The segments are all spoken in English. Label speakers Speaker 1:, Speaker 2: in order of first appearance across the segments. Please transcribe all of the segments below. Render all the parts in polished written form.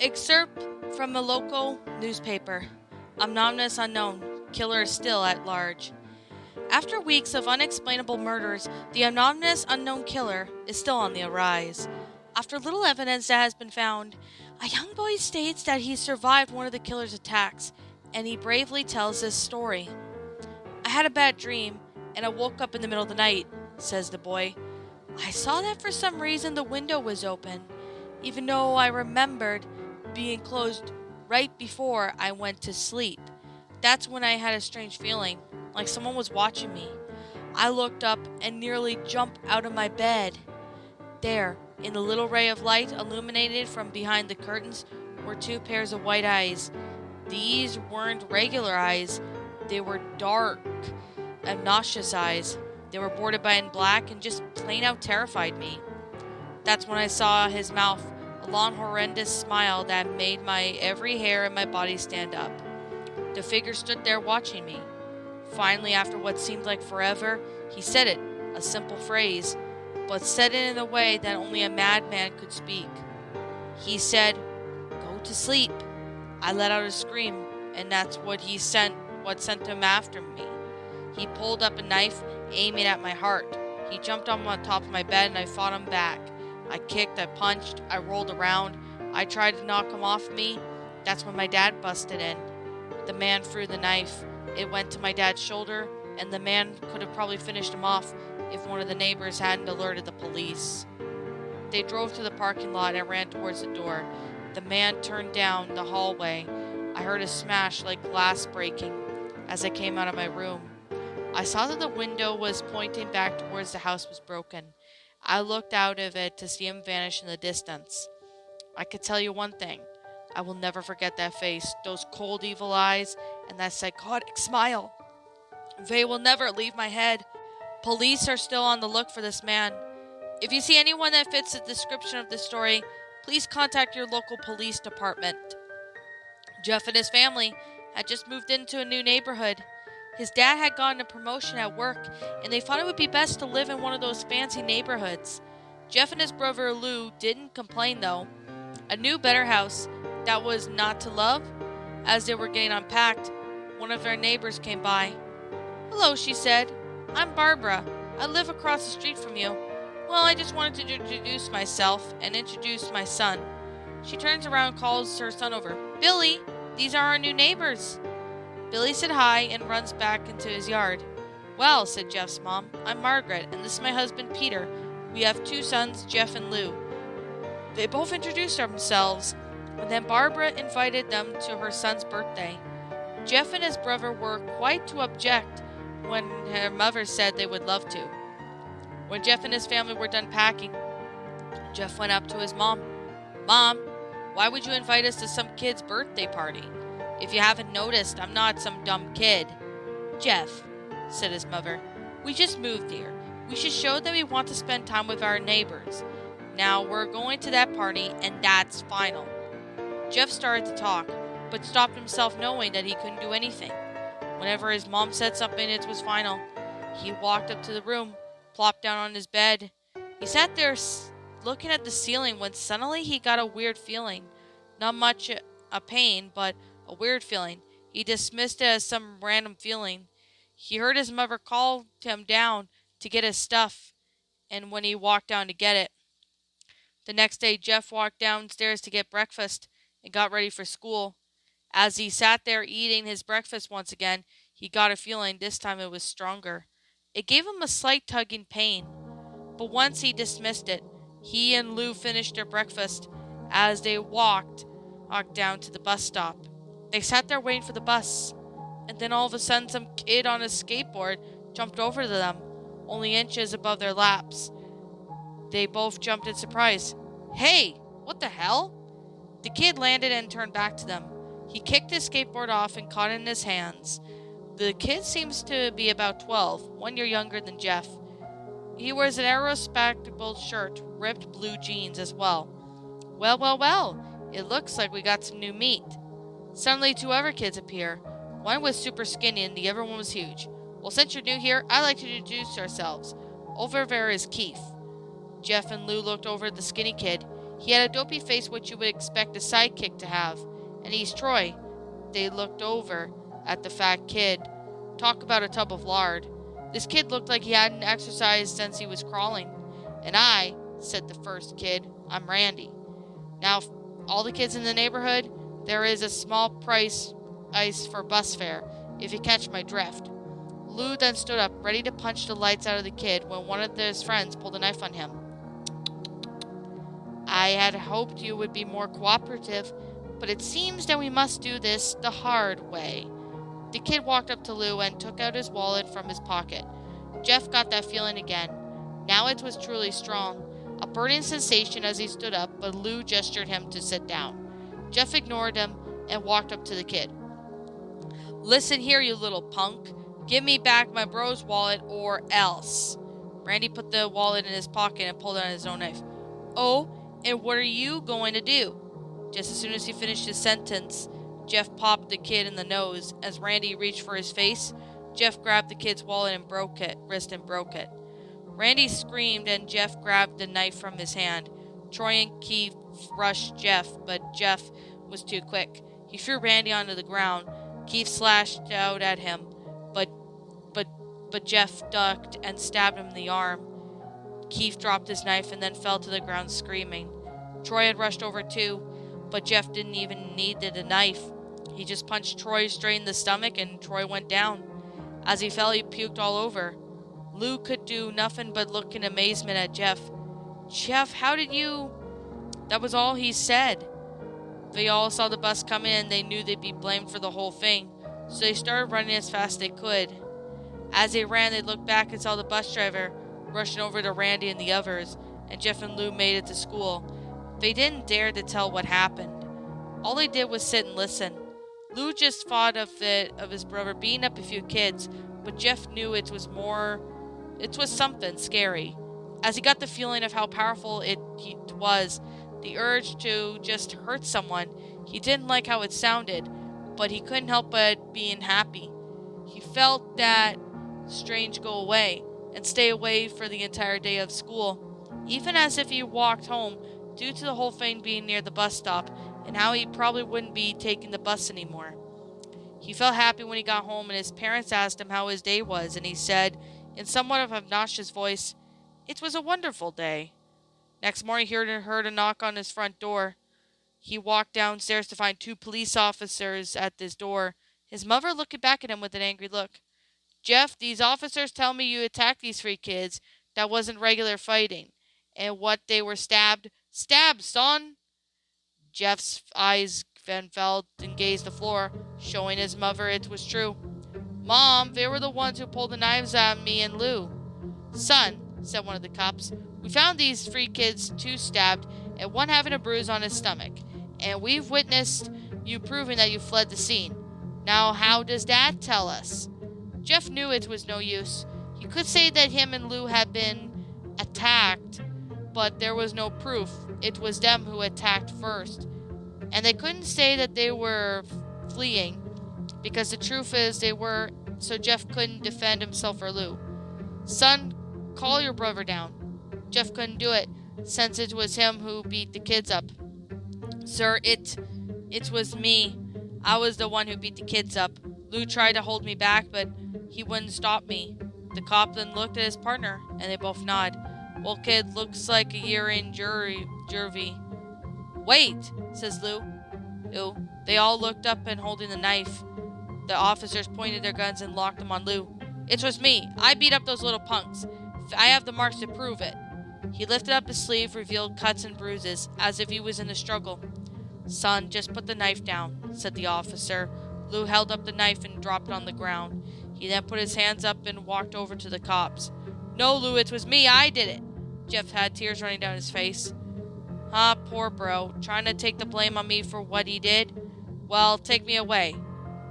Speaker 1: Excerpt from a local newspaper. Anonymous unknown. Killer is still at large. After weeks of unexplainable murders, the anonymous unknown killer is still on the rise. After little evidence that has been found, a young boy states that he survived one of the killer's attacks, and he bravely tells this story. "I had a bad dream, and I woke up in the middle of the night," says the boy. "I saw that for some reason the window was open, even though I remembered being closed right before I went to sleep. That's when I had a strange feeling, like someone was watching me. I looked up and nearly jumped out of my bed. There, in the little ray of light illuminated from behind the curtains, were two pairs of white eyes. These weren't regular eyes, they were dark, obnoxious eyes. They were bordered by in black and just plain out terrified me. That's when I saw his mouth, a long horrendous smile that made my every hair in my body stand up. The figure stood there watching me. Finally, after what seemed like forever, he said it, a simple phrase, but said it in a way that only a madman could speak. He said, 'Go to sleep.' I let out a scream, and that's what sent him after me. He pulled up a knife, aiming at my heart. He jumped on top of my bed, and I fought him back. I kicked, I punched, I rolled around. I tried to knock him off me. That's when my dad busted in. The man threw the knife. It went to my dad's shoulder, and the man could have probably finished him off if one of the neighbors hadn't alerted the police. They drove to the parking lot and ran towards the door. The man turned down the hallway. I heard a smash like glass breaking as I came out of my room. I saw that the window was pointing back towards the house was broken. I looked out of it to see him vanish in the distance. I could tell you one thing. I will never forget that face, those cold, evil eyes, and that psychotic smile. They will never leave my head. Police are still on the look for this man. If you see anyone that fits the description of this story, please contact your local police department." Jeff and his family had just moved into a new neighborhood. His dad had gotten a promotion at work, and they thought it would be best to live in one of those fancy neighborhoods. Jeff and his brother Lou didn't complain though. A new, better house that was not to love. As they were getting unpacked, one of their neighbors came by. "Hello," she said. "I'm Barbara. I live across the street from you. Well, I just wanted to introduce myself and introduce my son." She turns around and calls her son over. "Billy, these are our new neighbors." Billy said hi and runs back into his yard. "Well," said Jeff's mom, "I'm Margaret, and this is my husband Peter. We have two sons, Jeff and Lou." They both introduced themselves, and then Barbara invited them to her son's birthday. Jeff and his brother were quite to object when her mother said they would love to. When Jeff and his family were done packing, Jeff went up to his mom. "Mom, why would you invite us to some kid's birthday party? If you haven't noticed, I'm not some dumb kid." "Jeff," said his mother, "we just moved here. We should show that we want to spend time with our neighbors. Now we're going to that party, and that's final." Jeff started to talk, but stopped himself knowing that he couldn't do anything. Whenever his mom said something, it was final. He walked up to the room, plopped down on his bed. He sat there looking at the ceiling when suddenly he got a weird feeling. Not much a pain, but a weird feeling. He dismissed it as some random feeling. He heard his mother call him down to get his stuff, and when he walked down to get it. The next day, Jeff walked downstairs to get breakfast and got ready for school. As he sat there eating his breakfast once again, he got a feeling. This time it was stronger. It gave him a slight tugging pain. But once he dismissed it, he and Lou finished their breakfast. As they walked down to the bus stop, they sat there waiting for the bus. And then all of a sudden, some kid on a skateboard jumped over to them, only inches above their laps. They both jumped in surprise. "Hey, what the hell?" The kid landed and turned back to them. He kicked his skateboard off and caught it in his hands. The kid seems to be about 12, 1 year younger than Jeff. He wears an aero-spectacled shirt, ripped blue jeans as well. Well, it looks like we got some new meat." Suddenly, two other kids appear. One was super skinny and the other one was huge. "Well, since you're new here, I'd like to introduce ourselves. Over there is Keith." Jeff and Lou looked over at the skinny kid. He had a dopey face which you would expect a sidekick to have, and he's Troy. They looked over at the fat kid. Talk about a tub of lard. This kid looked like he hadn't exercised since he was crawling. And I, said the first kid, I'm Randy. Now, all the kids in the neighborhood, there is a small price ice for bus fare, if you catch my drift. Lou then stood up, ready to punch the lights out of the kid when one of his friends pulled a knife on him. I had hoped you would be more cooperative, but it seems that we must do this the hard way. The kid walked up to Lou and took out his wallet from his pocket. Jeff got that feeling again. Now it was truly strong, a burning sensation as he stood up, but Lou gestured him to sit down. Jeff ignored him and walked up to the kid. Listen here, you little punk. Give me back my bro's wallet or else. Randy put the wallet in his pocket and pulled out his own knife. Oh, and what are you going to do? Just as soon as he finished his sentence, Jeff popped the kid in the nose. As Randy reached for his face, Jeff grabbed the kid's wallet and broke it. Randy screamed and Jeff grabbed the knife from his hand. Troy and Keith rushed Jeff, but Jeff was too quick. He threw Randy onto the ground. Keith slashed out at him, but Jeff ducked and stabbed him in the arm. Keith dropped his knife and then fell to the ground screaming. Troy had rushed over too, but Jeff didn't even need the knife. He just punched Troy straight in the stomach and Troy went down. As he fell, he puked all over. Lou could do nothing but look in amazement at Jeff. Jeff, how did you... That was all he said. They all saw the bus coming and they knew they'd be blamed for the whole thing, so they started running as fast as they could. As they ran, they looked back and saw the bus driver rushing over to Randy and the others, and Jeff and Lou made it to school. They didn't dare to tell what happened. All they did was sit and listen. Lou just thought of his brother beating up a few kids, but Jeff knew it was something scary. As he got the feeling of how powerful it was, the urge to just hurt someone, he didn't like how it sounded, but he couldn't help but being happy. He felt that strange go away and stay away for the entire day of school, even as if he walked home due to the whole thing being near the bus stop and how he probably wouldn't be taking the bus anymore. He felt happy when he got home and his parents asked him how his day was, and he said, in somewhat of an obnoxious voice, "It was a wonderful day." Next morning he heard a knock on his front door. He walked downstairs to find 2 police officers at his door, his mother looking back at him with an angry look. Jeff, these officers tell me you attacked these 3 kids. That wasn't regular fighting. And what they were stabbed? Stabbed, son! Jeff's eyes then fell and gazed the floor, showing his mother it was true. Mom, they were the ones who pulled the knives at me and Lou. Son, said one of the cops, we found these 3 kids, 2 stabbed, and 1 having a bruise on his stomach. And we've witnessed you proving that you fled the scene. Now, how does that tell us? Jeff knew it was no use. He could say that him and Lou had been attacked, but there was no proof. It was them who attacked first. And they couldn't say that they were fleeing, because the truth is they were, so Jeff couldn't defend himself or Lou. Son, call your brother down. Jeff couldn't do it, since it was him who beat the kids up. Sir, it was me. I was the one who beat the kids up. Lou tried to hold me back, but he wouldn't stop me. The cop then looked at his partner, and they both nodded. Well, kid, looks like a year in juvie. Wait, says Lou. They all looked up and holding the knife. The officers pointed their guns and locked them on Lou. It was me. I beat up those little punks. I have the marks to prove it. He lifted up his sleeve, revealed cuts and bruises, as if he was in a struggle. Son, just put the knife down, said the officer. Lou held up the knife and dropped it on the ground. He then put his hands up and walked over to the cops. No, Lou, it was me. I did it. Jeff had tears running down his face. Poor bro. Trying to take the blame on me for what he did? Well, take me away.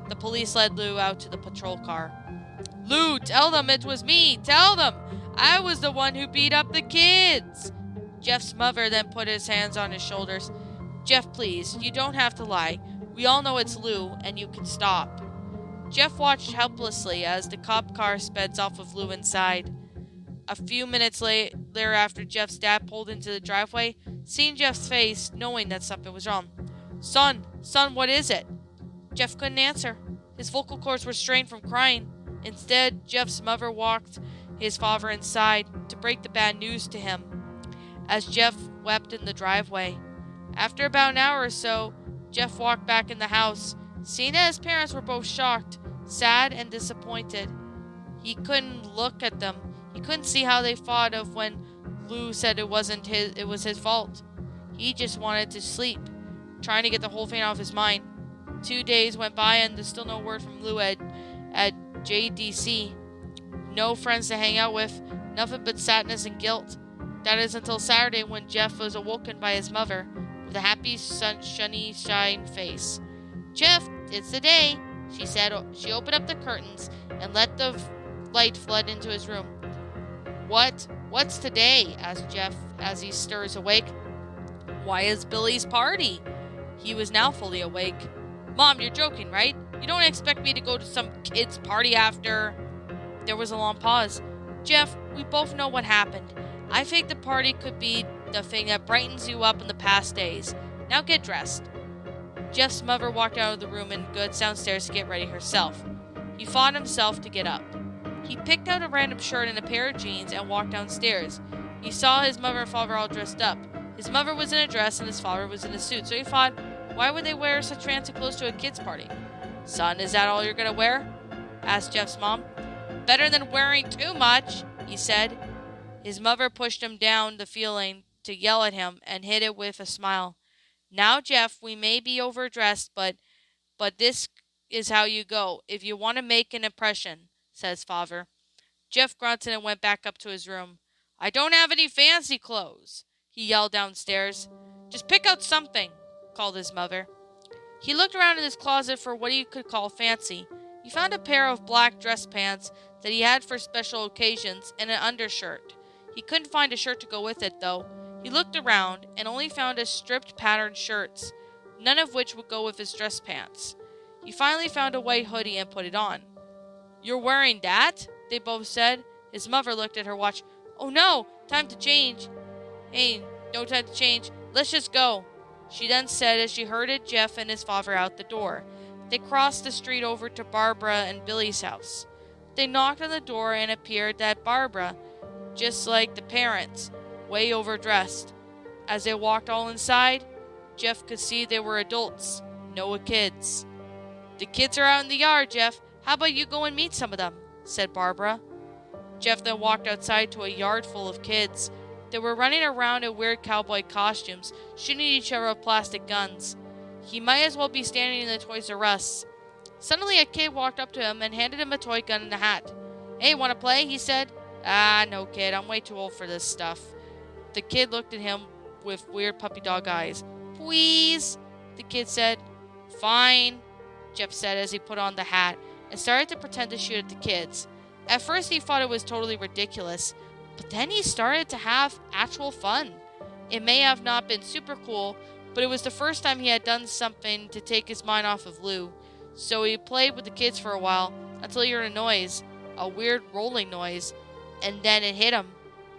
Speaker 1: The police led Lou out to the patrol car. Lou, tell them it was me. Tell them. I was the one who beat up the kids. Jeff's mother then put his hands on his shoulders. Jeff, please, you don't have to lie. We all know it's Lou, and you can stop. Jeff watched helplessly as the cop car sped off with Lou inside. A few minutes later, after Jeff's dad pulled into the driveway, seeing Jeff's face, knowing that something was wrong. Son, what is it? Jeff couldn't answer. His vocal cords were strained from crying. Instead, Jeff's mother walked his father inside to break the bad news to him, as Jeff wept in the driveway. After about an hour or so, Jeff walked back in the house, seeing that his parents were both shocked, sad, and disappointed. He couldn't look at them. He couldn't see how they thought of when Lou said it was his fault. He just wanted to sleep, trying to get the whole thing out of his mind. 2 days went by and there's still no word from Lou at JDC. No friends to hang out with, nothing but sadness and guilt. That is until Saturday when Jeff was awoken by his mother with a happy, sunny face. Jeff, it's the day, she said. She opened up the curtains and let the light flood into his room. What's today? Asked Jeff as he stirs awake. Why is Billy's party? He was now fully awake. Mom, you're joking, right? You don't expect me to go to some kid's party after... There was a long pause. Jeff, we both know what happened. I think the party could be the thing that brightens you up in the past days. Now get dressed. Jeff's mother walked out of the room and goods downstairs to get ready herself. He fought himself to get up. He picked out a random shirt and a pair of jeans and walked downstairs. He saw his mother and father all dressed up. His mother was in a dress and his father was in a suit, so he thought, why would they wear such fancy clothes to a kid's party? Son, is that all you're going to wear? Asked Jeff's mom. Better than wearing too much, he said. His mother pushed him down the feeling to yell at him and hid it with a smile. Now, Jeff, we may be overdressed, but this is how you go if you want to make an impression, says father. Jeff grunted and went back up to his room. I don't have any fancy clothes, he yelled downstairs. Just pick out something, called his mother. He looked around in his closet for what he could call fancy. He found a pair of black dress pants that he had for special occasions and an undershirt. He couldn't find a shirt to go with it, though. He looked around and only found a stripped patterned shirts, none of which would go with his dress pants. He finally found a white hoodie and put it on. You're wearing that? They both said. His mother looked at her watch. Oh no, time to change. Hey, no time to change. Let's just go, she then said as she herded Jeff and his father out the door. They crossed the street over to Barbara and Billy's house. They knocked on the door and appeared that Barbara, just like the parents, way overdressed. As they walked all inside, Jeff could see they were adults, no kids. The kids are out in the yard, Jeff. How about you go and meet some of them, said Barbara. Jeff then walked outside to a yard full of kids. They were running around in weird cowboy costumes, shooting each other with plastic guns. He might as well be standing in the Toys R Us. Suddenly a kid walked up to him and handed him a toy gun and a hat. Hey, wanna play? He said. Ah, no kid, I'm way too old for this stuff. The kid looked at him with weird puppy dog eyes. Please, the kid said. Fine, Jeff said as he put on the hat and started to pretend to shoot at the kids. At first he thought it was totally ridiculous, but then he started to have actual fun. It may have not been super cool, but it was the first time he had done something to take his mind off of Lou. So he played with the kids for a while until he heard a noise, a weird rolling noise, and then it hit him.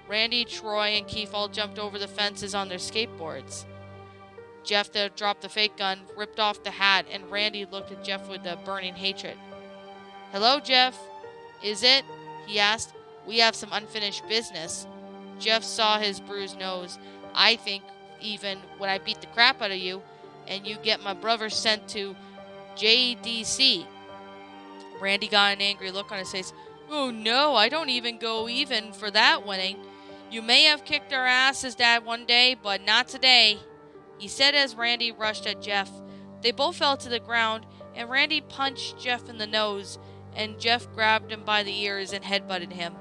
Speaker 1: Randy, Troy, and Keith all jumped over the fences on their skateboards. Jeff then dropped the fake gun, ripped off the hat, and Randy looked at Jeff with a burning hatred. Hello, Jeff. Is it? He asked. We have some unfinished business. Jeff saw his bruised nose. I think even when I beat the crap out of you, and you get my brother sent to JDC. Randy got an angry look on his face. Oh no, I don't even go even for that winning. You may have kicked our asses, Dad, one day, but not today, he said as Randy rushed at Jeff. They both fell to the ground, and Randy punched Jeff in the nose, and Jeff grabbed him by the ears and headbutted him.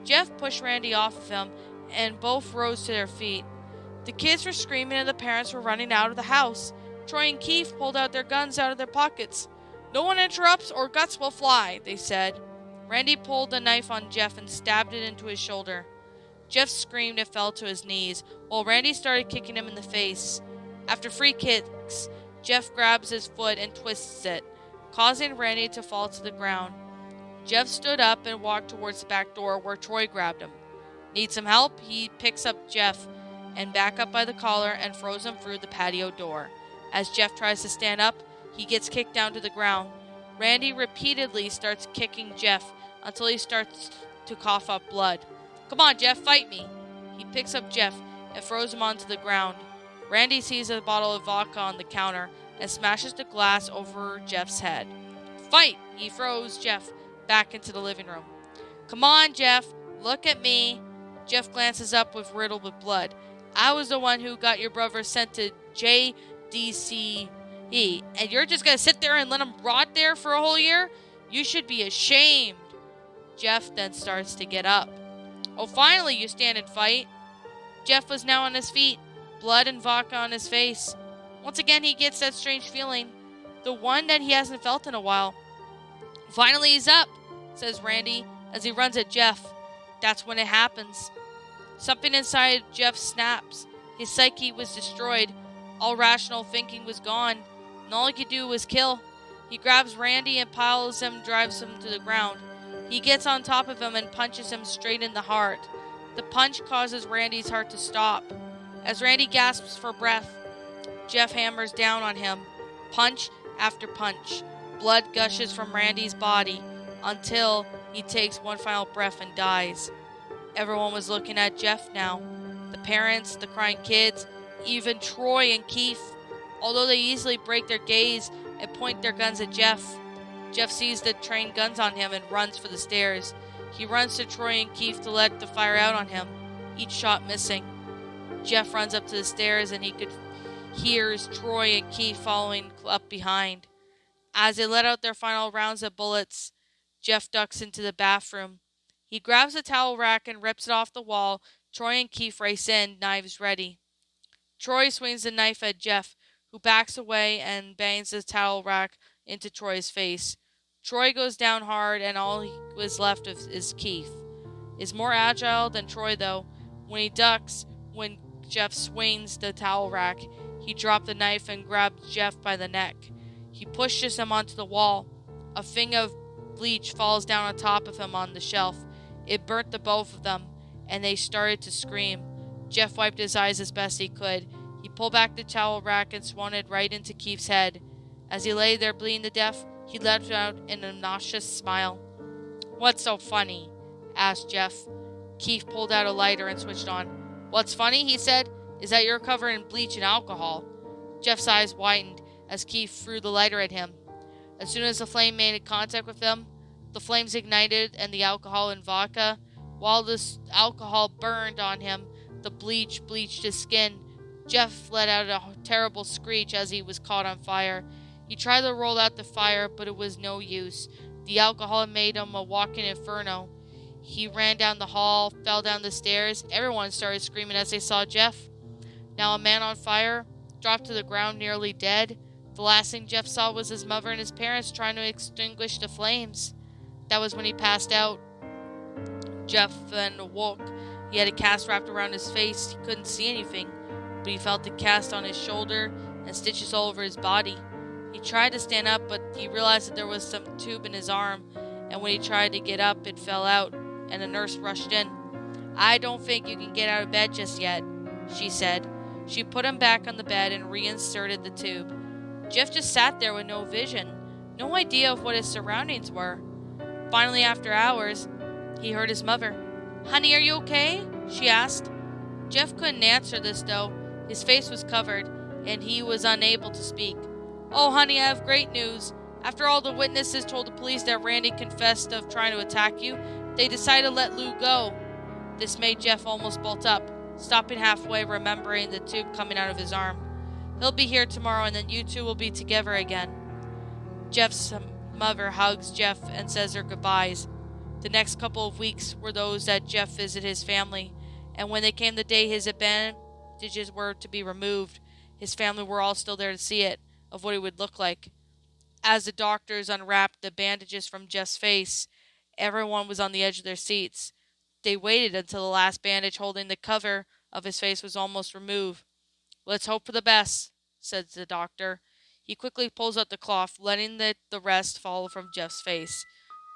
Speaker 1: Jeff pushed Randy off of him, and both rose to their feet. The kids were screaming and the parents were running out of the house. Troy and Keith pulled out their guns out of their pockets. No one interrupts or guts will fly, they said. Randy pulled the knife on Jeff and stabbed it into his shoulder. Jeff screamed and fell to his knees, while Randy started kicking him in the face. After 3 kicks, Jeff grabs his foot and twists it, causing Randy to fall to the ground. Jeff stood up and walked towards the back door where Troy grabbed him. Need some help? He picks up Jeff and back up by the collar and throws him through the patio door. As Jeff tries to stand up, he gets kicked down to the ground. Randy repeatedly starts kicking Jeff until he starts to cough up blood. Come on, Jeff, fight me. He picks up Jeff and throws him onto the ground. Randy sees a bottle of vodka on the counter and smashes the glass over Jeff's head. Fight! He throws Jeff back into the living room. Come on, Jeff, look at me. Jeff glances up riddled with blood. I was the one who got your brother sent to JDCE, and you're just going to sit there and let him rot there for a whole year? You should be ashamed. Jeff then starts to get up. Oh, finally you stand and fight. Jeff was now on his feet, blood and vodka on his face. Once again he gets that strange feeling, the one that he hasn't felt in a while. Finally he's up, says Randy as he runs at Jeff. That's when it happens. Something inside Jeff snaps. His psyche was destroyed. All rational thinking was gone, and all he could do was kill. He grabs Randy and piles him, drives him to the ground. He gets on top of him and punches him straight in the heart. The punch causes Randy's heart to stop. As Randy gasps for breath, Jeff hammers down on him, punch after punch. Blood gushes from Randy's body until he takes one final breath and dies. Everyone was looking at Jeff now. The parents, the crying kids, even Troy and Keith. Although they easily break their gaze and point their guns at Jeff, Jeff sees the trained guns on him and runs for the stairs. He runs to Troy and Keith to let the fire out on him, each shot missing. Jeff runs up to the stairs and he hears Troy and Keith following up behind. As they let out their final rounds of bullets, Jeff ducks into the bathroom. He grabs a towel rack and rips it off the wall. Troy and Keith race in, knives ready. Troy swings the knife at Jeff, who backs away and bangs the towel rack into Troy's face. Troy goes down hard, and all he was left of is Keith. Is more agile than Troy, though. When he ducks, when Jeff swings the towel rack, he dropped the knife and grabbed Jeff by the neck. He pushes him onto the wall. A thing of bleach falls down on top of him on the shelf. It burnt the both of them, and they started to scream. Jeff wiped his eyes as best he could. He pulled back the towel rack and swung it right into Keith's head. As he lay there bleeding to death, he let out an obnoxious smile. "What's so funny?" asked Jeff. Keith pulled out a lighter and switched on. "What's funny," he said, "is that you're covered in bleach and alcohol." Jeff's eyes widened as Keith threw the lighter at him. As soon as the flame made contact with him, the flames ignited and the alcohol and vodka. While this alcohol burned on him, the bleach bleached his skin. Jeff let out a terrible screech as he was caught on fire. He tried to roll out the fire, but it was no use. The alcohol made him a walking inferno. He ran down the hall, fell down the stairs. Everyone started screaming as they saw Jeff. Now a man on fire, dropped to the ground nearly dead. The last thing Jeff saw was his mother and his parents trying to extinguish the flames. That was when he passed out. Jeff then awoke. He had a cast wrapped around his face. He couldn't see anything, but he felt the cast on his shoulder and stitches all over his body. He tried to stand up, but he realized that there was some tube in his arm, and when he tried to get up, it fell out, and a nurse rushed in. "I don't think you can get out of bed just yet," she said. She put him back on the bed and reinserted the tube. Jeff just sat there with no vision, no idea of what his surroundings were. Finally, after hours, he heard his mother. "Honey, are you okay?" she asked. Jeff couldn't answer this, though. His face was covered, and he was unable to speak. "Oh, honey, I have great news. After all the witnesses told the police that Randy confessed of trying to attack you, they decided to let Lou go." This made Jeff almost bolt up, stopping halfway, remembering the tube coming out of his arm. "He'll be here tomorrow, and then you two will be together again." Jeff's mother hugs Jeff and says their goodbyes. The next couple of weeks were those that Jeff visited his family, and when they came the day his bandages were to be removed, his family were all still there to see it, of what he would look like. As the doctors unwrapped the bandages from Jeff's face, everyone was on the edge of their seats. They waited until the last bandage holding the cover of his face was almost removed. "Let's hope for the best," said the doctor. He quickly pulls out the cloth, letting the rest fall from Jeff's face.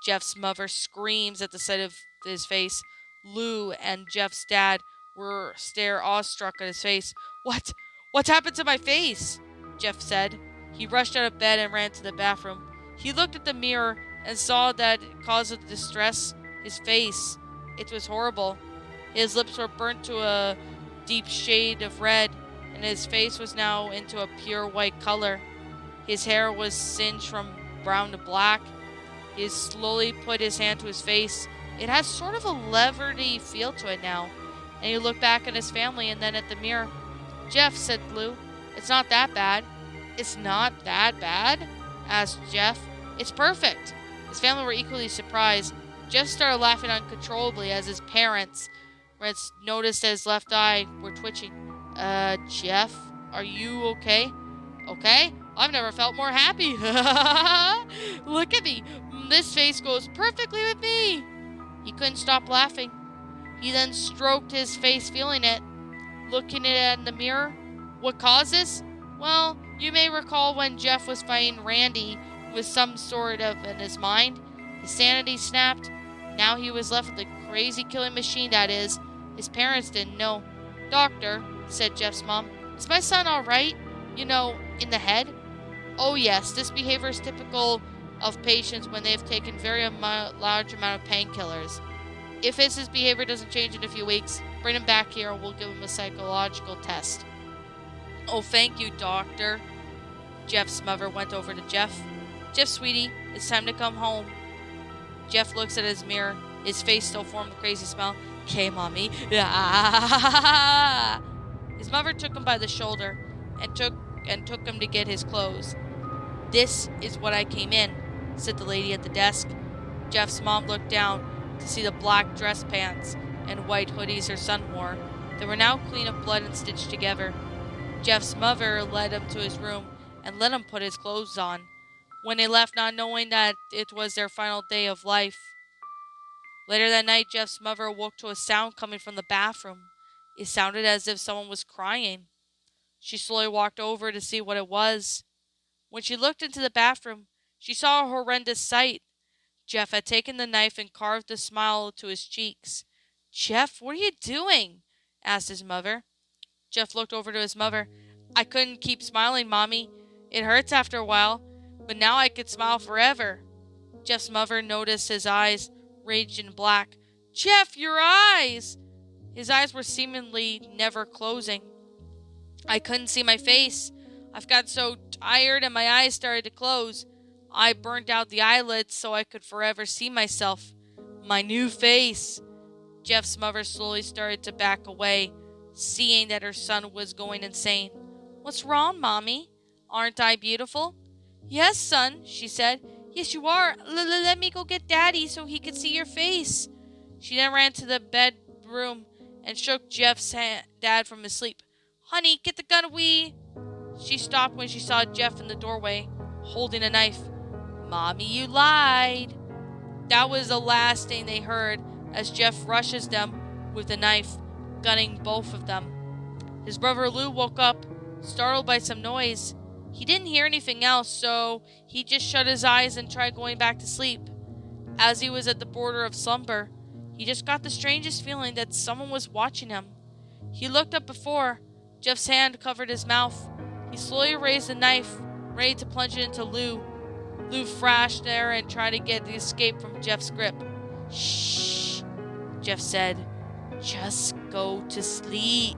Speaker 1: Jeff's mother screams at the sight of his face. Lou and Jeff's dad stare awestruck at his face. What? What's happened to my face? Jeff said. He rushed out of bed and ran to the bathroom. He looked at the mirror and saw that cause of the distress, his face. It was horrible. His lips were burnt to a deep shade of red, and his face was now into a pure white color. His hair was singed from brown to black. He slowly put his hand to his face. It has sort of a leathery feel to it now. And he looked back at his family and then at the mirror. Jeff, said Blue, it's not that bad. It's not that bad? Asked Jeff. It's perfect. His family were equally surprised. Jeff started laughing uncontrollably as his parents noticed that his left eye were twitching. Jeff, are you okay? Okay? I've never felt more happy. Look at me. This face goes perfectly with me. He couldn't stop laughing. He then stroked his face, feeling it. Looking at it in the mirror. What caused this? Well, you may recall when Jeff was fighting Randy with some sort of in his mind. His sanity snapped. Now he was left with a crazy killing machine, that is. His parents didn't know. Doctor, said Jeff's mom, is my son all right? You know, in the head? Oh yes, this behavior is typical of patients when they have taken very large amount of painkillers. If his behavior doesn't change in a few weeks, bring him back here and we'll give him a psychological test. Oh, thank you, doctor. Jeff's mother went over to Jeff. Jeff, sweetie, it's time to come home. Jeff looks at his mirror. His face still formed a crazy smile. Okay, mommy. His mother took him by the shoulder and took him to get his clothes. This is what I came in, said the lady at the desk. Jeff's mom looked down to see the black dress pants and white hoodies her son wore. They were now clean of blood and stitched together. Jeff's mother led him to his room and let him put his clothes on. When they left, not knowing that it was their final day of life. Later that night, Jeff's mother awoke to a sound coming from the bathroom. It sounded as if someone was crying. She slowly walked over to see what it was. When she looked into the bathroom, she saw a horrendous sight. Jeff had taken the knife and carved a smile to his cheeks. Jeff, what are you doing? Asked his mother. Jeff looked over to his mother. I couldn't keep smiling, Mommy. It hurts after a while, but now I could smile forever. Jeff's mother noticed his eyes raged in black. Jeff, your eyes! His eyes were seemingly never closing. I couldn't see my face. I've got so tired and my eyes started to close. I burnt out the eyelids so I could forever see myself. My new face. Jeff's mother slowly started to back away, seeing that her son was going insane. What's wrong, Mommy? Aren't I beautiful? Yes, son, she said. Yes, you are. Let me go get Daddy so he could see your face. She then ran to the bedroom and shook Jeff's dad from his sleep. Honey, get the gun, She stopped when she saw Jeff in the doorway, holding a knife. Mommy, you lied. That was the last thing they heard as Jeff rushes them with a knife, gunning both of them. His brother Lou woke up, startled by some noise. He didn't hear anything else, so he just shut his eyes and tried going back to sleep. As he was at the border of slumber, he just got the strangest feeling that someone was watching him. He looked up before. Jeff's hand covered his mouth. He slowly raised the knife, ready to plunge it into Lou. Lou thrashed there and tried to get the escape from Jeff's grip. Shh, Jeff said. Just go to sleep.